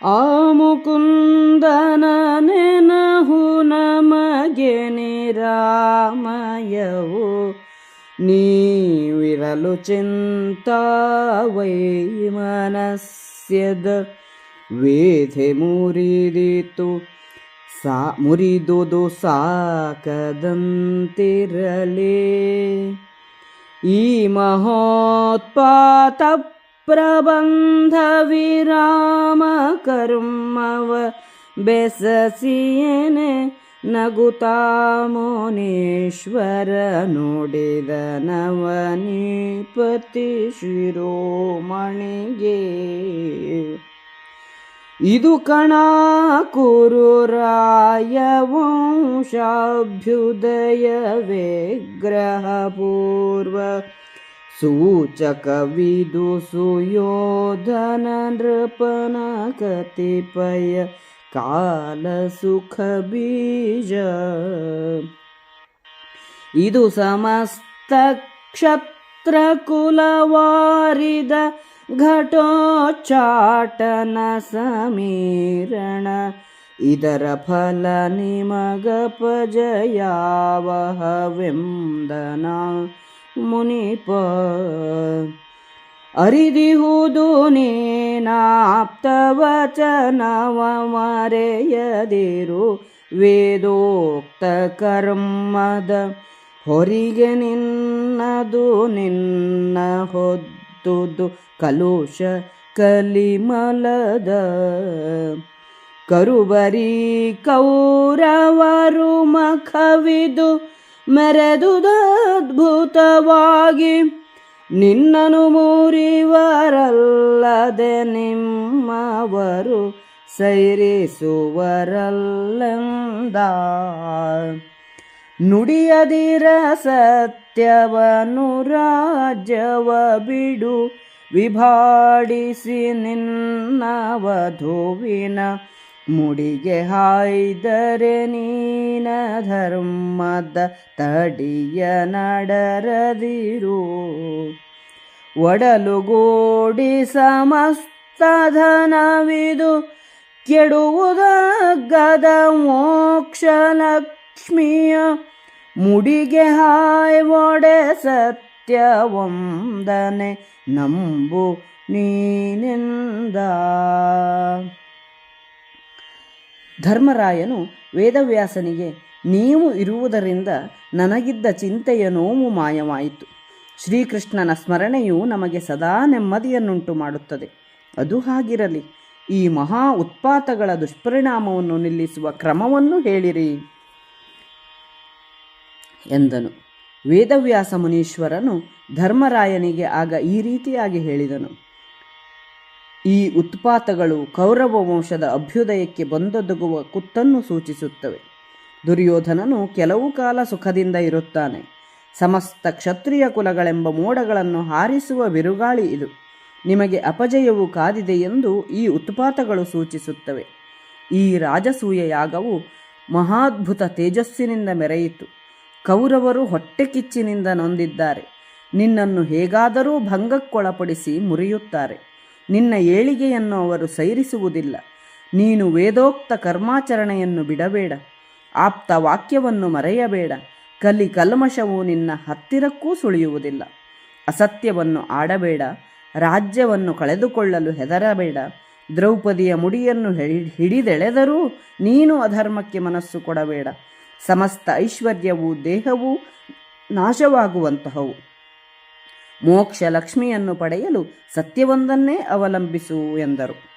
ಆ ಮುಕುಂದನ ನೆನಹು ನಮಗೆ ನಿರಾಮಯವು. ನೀವಿರಲು ಚಿಂತಾವೈ ಮನಸ್ಯದ ವೇಧೆ ಮುರಿದುದು ಸಾಕದಂತಿರಲಿ. ಈ ಮಹೋತ್ಪಾತ ಪ್ರಬಂಧ ವಿರಾಮ ಕರ್ಮವ ಬೆಸಸಿಯೇನೆ ನಗುತ್ತಾ ಮುನೀಶ್ವರ ನುಡಿದ ನವನಿಪತಿ ಶಿರೋಮಣಿಗೆ. ಇದು ಕಣ ಕುರುರಾಯ ವಂಶಾಭ್ಯುದಯ ವಿಗ್ರಹ ಪೂರ್ವ ಸೂಚಕವಿದು ಸುಯೋಧನ ನೃಪನ ಕತಿಪಯ ಕಾಲ ಸುಖ ಬೀಜ. ಇದು ಸಮಸ್ತ ಕ್ಷತ್ರ ಕುಲವಾರಿದ ಘಟೋಚ್ಚಾಟನ ಸಮೀರಣ. ಇದರ ಫಲ ನಿಮಗಪಜಯಾವಹವೆಂದನ ಮುನಿಪ. ಅರಿದಿಹುದು ನೀನಾಪ್ತವಚನವ ಮರೆಯದಿರು. ವೇದೋಕ್ತ ಕರ್ಮದ ಹೊರಿಗೆ ನಿನ್ನದು ನಿನ್ನ ಹೊದ್ದುದು ಕಲುಷ ಕಲಿಮಲದ. ಕರುಬರಿ ಕೌರವರು ಮಖವಿದು ಮೆರೆದುದದ್ಭುತವಾಗಿ. ನಿನ್ನನು ಮುರಿವರಲ್ಲದೆ ನಿಮ್ಮವರು ಸೈರಿಸುವರಲ್ಲೆಂದ. ನುಡಿಯದಿರ ಸತ್ಯವನು ರಾಜ್ಯವ ಬಿಡು. ವಿಭಾಡಿಸಿ ನಿನ್ನ ವಧುವಿನ ಮುಡಿಗೆ ಹಾಯ್ದರೆ ನೀನ ಧರ್ಮದ ತಡಿಯ ನಡರದಿರು. ಒಡಲುಗೂಡಿ ಸಮಸ್ತ ಧನವಿದು ಕೆಡುವುದಗದ ಮೋಕ್ಷ ಲಕ್ಷ್ಮಿಯ. ಮುಡಿಗೆ ಹಾಯ್ ಒಡೆ ಸತ್ಯವೊಂದನೆ ನಂಬು ನೀನಿಂದ. ಧರ್ಮರಾಯನು ವೇದವ್ಯಾಸನಿಗೆ, ನೀವು ಇರುವುದರಿಂದ ನನಗಿದ್ದ ಚಿಂತೆಯ ನೋವು ಮಾಯವಾಯಿತು. ಶ್ರೀಕೃಷ್ಣನ ಸ್ಮರಣೆಯು ನಮಗೆ ಸದಾ ನೆಮ್ಮದಿಯನ್ನುಂಟು ಮಾಡುತ್ತದೆ. ಅದು ಹಾಗಿರಲಿ, ಈ ಮಹಾ ಉತ್ಪಾತಗಳ ದುಷ್ಪರಿಣಾಮವನ್ನು ನಿಲ್ಲಿಸುವ ಕ್ರಮವನ್ನು ಹೇಳಿರಿ ಎಂದನು. ವೇದವ್ಯಾಸ ಮುನೀಶ್ವರನು ಧರ್ಮರಾಯನಿಗೆ ಆಗ ಈ ರೀತಿಯಾಗಿ ಹೇಳಿದನು. ಈ ಉತ್ಪಾತಗಳು ಕೌರವ ವಂಶದ ಅಭ್ಯುದಯಕ್ಕೆ ಬಂದೊದಗುವ ಕುತ್ತನ್ನು ಸೂಚಿಸುತ್ತವೆ. ದುರ್ಯೋಧನನು ಕೆಲವು ಕಾಲ ಸುಖದಿಂದ ಇರುತ್ತಾನೆ. ಸಮಸ್ತ ಕ್ಷತ್ರಿಯ ಕುಲಗಳೆಂಬ ಮೋಡಗಳನ್ನು ಹಾರಿಸುವ ಬಿರುಗಾಳಿ ಇದು. ನಿಮಗೆ ಅಪಜಯವು ಕಾದಿದೆ ಎಂದು ಈ ಉತ್ಪಾತಗಳು ಸೂಚಿಸುತ್ತವೆ. ಈ ರಾಜಸೂಯ ಯಾಗವು ಮಹಾದ್ಭುತ ತೇಜಸ್ಸಿನಿಂದ ಮೆರೆಯಿತು. ಕೌರವರು ಹೊಟ್ಟೆ ಕಿಚ್ಚಿನಿಂದ ನೊಂದಿದ್ದಾರೆ. ನಿನ್ನನ್ನು ಹೇಗಾದರೂ ಭಂಗಕ್ಕೊಳಪಡಿಸಿ ಮುರಿಯುತ್ತಾರೆ. ನಿನ್ನ ಏಳಿಗೆಯನ್ನು ಅವರು ಸೈರಿಸುವುದಿಲ್ಲ. ನೀನು ವೇದೋಕ್ತ ಕರ್ಮಾಚರಣೆಯನ್ನು ಬಿಡಬೇಡ. ಆಪ್ತ ವಾಕ್ಯವನ್ನು ಮರೆಯಬೇಡ. ಕಲ್ಮಶವು ನಿನ್ನ ಹತ್ತಿರಕ್ಕೂ ಸುಳಿಯುವುದಿಲ್ಲ. ಅಸತ್ಯವನ್ನು ಆಡಬೇಡ. ರಾಜ್ಯವನ್ನು ಕಳೆದುಕೊಳ್ಳಲು ಹೆದರಬೇಡ. ದ್ರೌಪದಿಯ ಮುಡಿಯನ್ನು ಹಿಡಿದೆಳೆದರೂ ನೀನು ಅಧರ್ಮಕ್ಕೆ ಮನಸ್ಸು ಕೊಡಬೇಡ. ಸಮಸ್ತ ಐಶ್ವರ್ಯವೂ ದೇಹವೂ ನಾಶವಾಗುವಂತಹವು. ಮೋಕ್ಷ ಲಕ್ಷ್ಮಿಯನ್ನು ಪಡೆಯಲು ಸತ್ಯವೊಂದನ್ನೇ ಅವಲಂಬಿಸು ಎಂದರು.